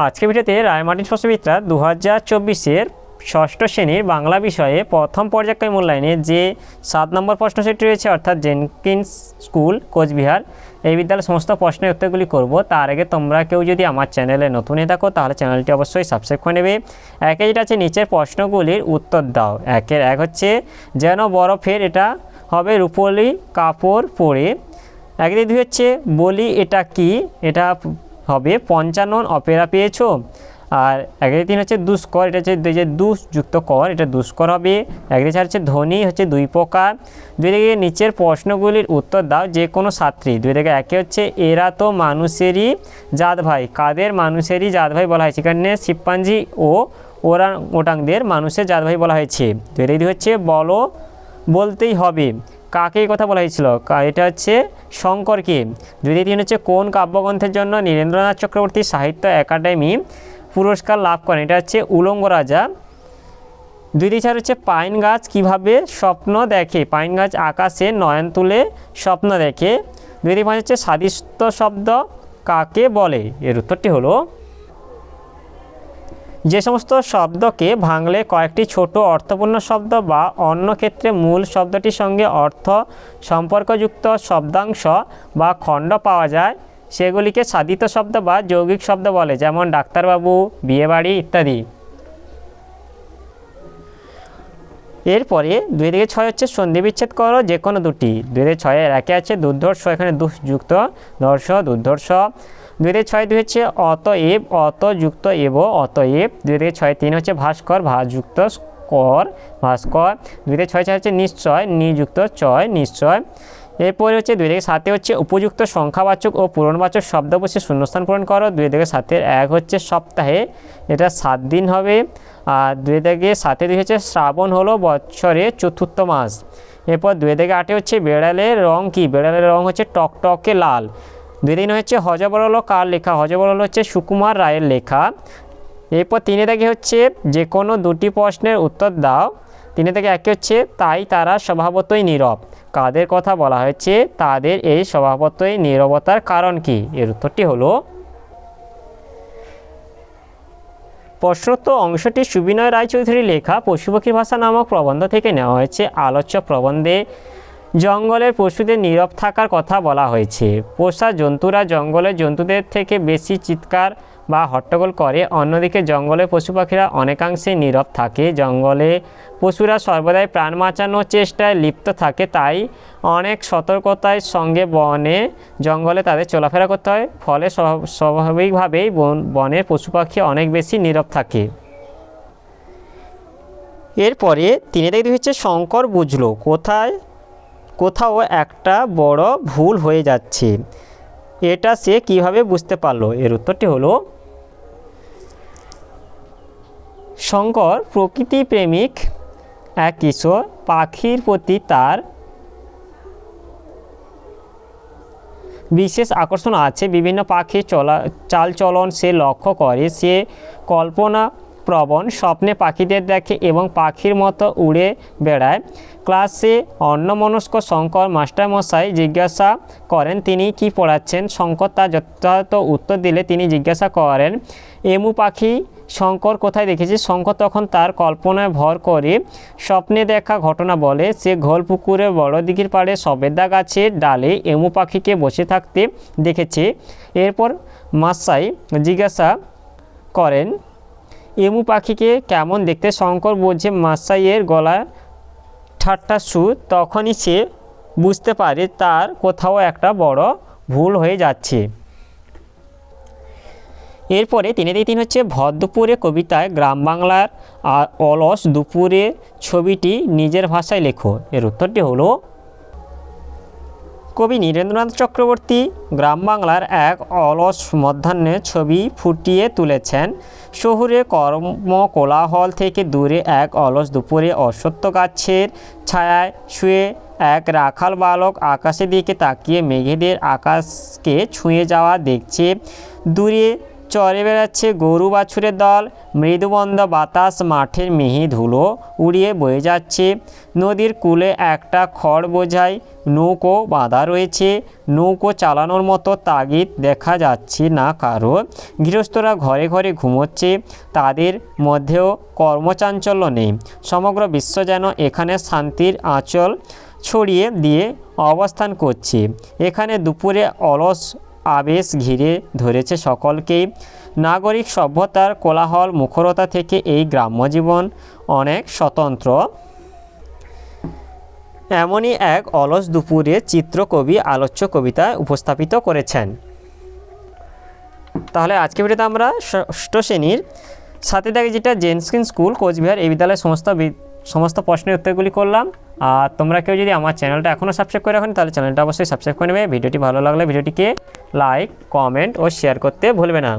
আজকে ভিডিওতে রায় প্রশ্নবিদরা 2024-এর ষষ্ঠ শ্রেণীর বাংলা বিষয়ে প্রথম পর্যায়ক্রমিক মূল্যায়নে যে 7 নম্বর প্রশ্ন সেটটি রয়েছে অর্থাৎ জেনকিন্স স্কুল কোচবিহার এই বিদ্যালয়ের সমস্ত প্রশ্নের উত্তরগুলি করব। তার আগে তোমরা কেউ যদি আমার চ্যানেলে নতুন হয়ে থাকো তাহলে চ্যানেলটি অবশ্যই সাবস্ক্রাইব করে নেবে। একে যেটা আছে নিচের প্রশ্নগুলির উত্তর দাও। একের এক হচ্ছে যেন বরফের, এটা হবে রূপলি কাপড় পরে। একের দুই হচ্ছে বলি এটা কি, এটা হবে 55 অপেরা পেয়েছো। আর একের তিন হচ্ছে দুষ্কর, এটা হচ্ছে যে দুষযুক্ত কর, এটা দুষ্কর হবে। একের চার হচ্ছে ধ্বনি হচ্ছে দুই প্রকার। দুই থেকে নিচের প্রশ্নগুলির উত্তর দাও যে কোনো ছাত্রী। দুই থেকে একে হচ্ছে এরা তো মানুষেরই জাত ভাই, কাদের মানুষেরই জাত ভাই বলা হয়েছে, এখানে শিম্পাঞ্জি ও ওরাংওটাংদের মানুষের জাত ভাই বলা হয়েছে। দুই থেকে দুই হচ্ছে বলো বলতেই হবে, কাকে কথা বলা হয়েছিল, এটা হচ্ছে শঙ্করকে। দুই থেকে তিন হচ্ছে কোন কাব্যগ্রন্থের জন্য নীরেন্দ্রনাথ চক্রবর্তী সাহিত্য একাডেমি পুরস্কার লাভ করেন, এটা হচ্ছে উলঙ্গ রাজা। দুই থেকে চার হচ্ছে পাইন গাছ কিভাবে স্বপ্ন দেখে, পাইন গাছ আকাশে নয়ন তুলে স্বপ্ন দেখে। দুই থেকে পাঁচ হচ্ছে সাদৃশ্য শব্দ কাকে বলে, এর উত্তরটি হলো যে সমস্ত শব্দকে ভাঙলে কয়েকটি ছোট অর্থপূর্ণ শব্দ বা অন্য ক্ষেত্রে মূল শব্দটির সঙ্গে অর্থ সম্পর্কযুক্ত শব্দাংশ বা খণ্ড পাওয়া যায় সেগুলিকে সাধিত শব্দ বা যৌগিক শব্দ বলে, যেমন ডাক্তারবাবু, বিয়েবাড়ি ইত্যাদি। এরপরে দুই থেকে ছয় হচ্ছে সন্ধি বিচ্ছেদ করো যে কোনো দুটি। দুই থেকে ছয়ের একে আছে দুর্ধর্ষ, এখানে দুযুক্ত ধর্ষ দুর্ধর্ষ। দুই থেকে ছয় দুই হচ্ছে অতএব, অতযুক্ত এব অতএব। দুই থেকে ছয় তিন হচ্ছে ভাস্কর, ভাযুক্ত কর ভাস্কর। দুই থেকে ছয় চার হচ্ছে নিশ্চয়, নিযুক্ত চয় নিশ্চয়। এরপরে হচ্ছে দুই থেকে সাতে হচ্ছে উপযুক্ত সংখ্যাবাচক ও পূরণবাচক শব্দ বসে শূন্যস্থান পূরণ করো। দুই থেকে সাতের এক হচ্ছে সপ্তাহে, এটা 7 দিন হবে। আর দুই থেকে সাতে দুই হচ্ছে শ্রাবণ হলো বছরে চতুর্থ মাস। এরপর দুই থেকে আটে হচ্ছে বেড়ালের রং কি, বেড়ালের রং হচ্ছে টকটকে লাল। দুই দিন হচ্ছে হজবরল কার লেখা, হজবরল হচ্ছে সুকুমার রায়ের লেখা। এরপর তিনে থেকে হচ্ছে যে কোনো দুটি প্রশ্নের উত্তর দাও। তিনে থেকে একে হচ্ছে তাই তারা স্বভাবতই নীরব, কাদের কথা বলা হয়েছে, তাদের এই স্বভাবতই নীরবতার কারণ কি, এর উত্তরটি হলো প্রশ্নোক্ত অংশটি সুবিনয় রায়চৌধুরী লেখা পশুপাখির ভাষা নামক প্রবন্ধ থেকে নেওয়া হয়েছে। আলোচ্য প্রবন্ধে জঙ্গলের পশুদের নীরব থাকার কথা বলা হয়েছে। পোষা জন্তুরা জঙ্গলের জন্তুদের থেকে বেশি চিৎকার বা হট্টগোল করে, অন্যদিকে জঙ্গলের পশু পাখিরা অনেকাংশে নীরব থাকে। জঙ্গলে পশুরা সর্বদাই প্রাণ বাঁচানোর চেষ্টায় লিপ্ত থাকে, তাই অনেক সতর্কতার সঙ্গে বনে জঙ্গলে তাদের চলাফেরা করতে হয়, ফলে স্বাভাবিকভাবেই বনের পশু পাখি অনেক বেশি নীরব থাকে। এরপরে তিনে থেকে হচ্ছে শঙ্কর বুঝলো কোথাও একটা বড় ভুল হয়ে যাচ্ছে, এটা সে কিভাবে বুঝতে পারলো, এর উত্তরটি হলো শঙ্কর প্রকৃতি প্রেমিক এক কিশোর, পাখির প্রতি তার বিশেষ আকর্ষণ আছে, বিভিন্ন পাখির চালচলন সে লক্ষ্য করে, সে কল্পনা প্রবণ স্বপ্নে পাখিদের দেখে এবং পাখির মতো উড়ে বেড়ায়। ক্লাসে অন্যমনস্ক শঙ্কর মাস্টারমশাই জিজ্ঞাসা করেন তিনি কি পড়াচ্ছেন। শঙ্কর তার যথাযথ উত্তর দিলে তিনি জিজ্ঞাসা করেন এমু পাখি শঙ্কর কোথায় দেখেছে। শঙ্কর তখন তার কল্পনায় ভর করে স্বপ্নে দেখা ঘটনা বলে। সে ঘোল পুকুরে বড় দিঘির পাড়ে সবেদা গাছের ডালে এমু পাখিকে বসে থাকতে দেখেছে। এরপর মাস্টার জিজ্ঞাসা করেন এমু পাখিকে কেমন দেখতে। শঙ্কর বোঝে মাস্টারের গলায় ঠাট্টা সুর, তখনই সে বুঝতে পারে তার কোথাও একটা বড় ভুল হয়ে যাচ্ছে। এরপরে তিন হচ্ছে ভর দুপুরে কবিতায় গ্রাম বাংলার অলস দুপুরে ছবিটি নিজের ভাষায় লেখো, এর উত্তরটি হলো কবি নীরেন্দ্রনাথ চক্রবর্তী গ্রাম বাংলার এক অলস মধ্যাহ্নের ছবি ফুটিয়ে তুলেছেন। শহুরে কর্মকোলাহল থেকে দূরে এক অলস দুপুরে অশ্বত্থ গাছের ছায়ায় শুয়ে এক রাখাল বালক আকাশের দিকে তাকিয়ে মেঘেদের আকাশকে ছুঁয়ে যাওয়া দেখছে। দূরে চরে বেড়াচ্ছে গরু বাছুরের দল, মৃদুবন্ধ বাতাস মাঠের মিহি ধুলো উড়িয়ে বয়ে যাচ্ছে। নদীর কূলে একটা খড় বোঝাই নৌকো বাঁধা রয়েছে, নৌকো চালানোর মতো তাগিদ দেখা যাচ্ছে না কারো। গৃহস্থরা ঘরে ঘরে ঘুমোচ্ছে, তাদের মধ্যেও কর্মচাঞ্চল্য নেই। সমগ্র বিশ্ব যেন এখানে শান্তির আঁচল ছড়িয়ে দিয়ে অবস্থান করছে। এখানে দুপুরে অলস আবেশ ঘিরে ধরেছে সকলকেই। নাগরিক সভ্যতার কোলাহল মুখরতা থেকে এই গ্রাম্য জীবন অনেক স্বতন্ত্র। এমনই এক অলস দুপুরে চিত্রকবি আলোচ্য কবিতায় উপস্থাপিত করেছেন। তাহলে আজকে ভিডিওতে আমরা ষষ্ঠ শ্রেণীর সাথে থাকে যেটা জেনকিন্স স্কুল কোচবিহার এই বিদ্যালয়ের সমস্ত প্রশ্নের উত্তরগুলি করলাম। আর তোমরা কেউ যদি আমার চ্যানেলটা এখনও সাবস্ক্রাইব করে রাখেন তাহলে চ্যানেলটা অবশ্যই সাবস্ক্রাইব করে নেবে। ভিডিওটি ভালো লাগলে ভিডিওটিকে লাইক, কমেন্ট ও শেয়ার করতে ভুলবে না।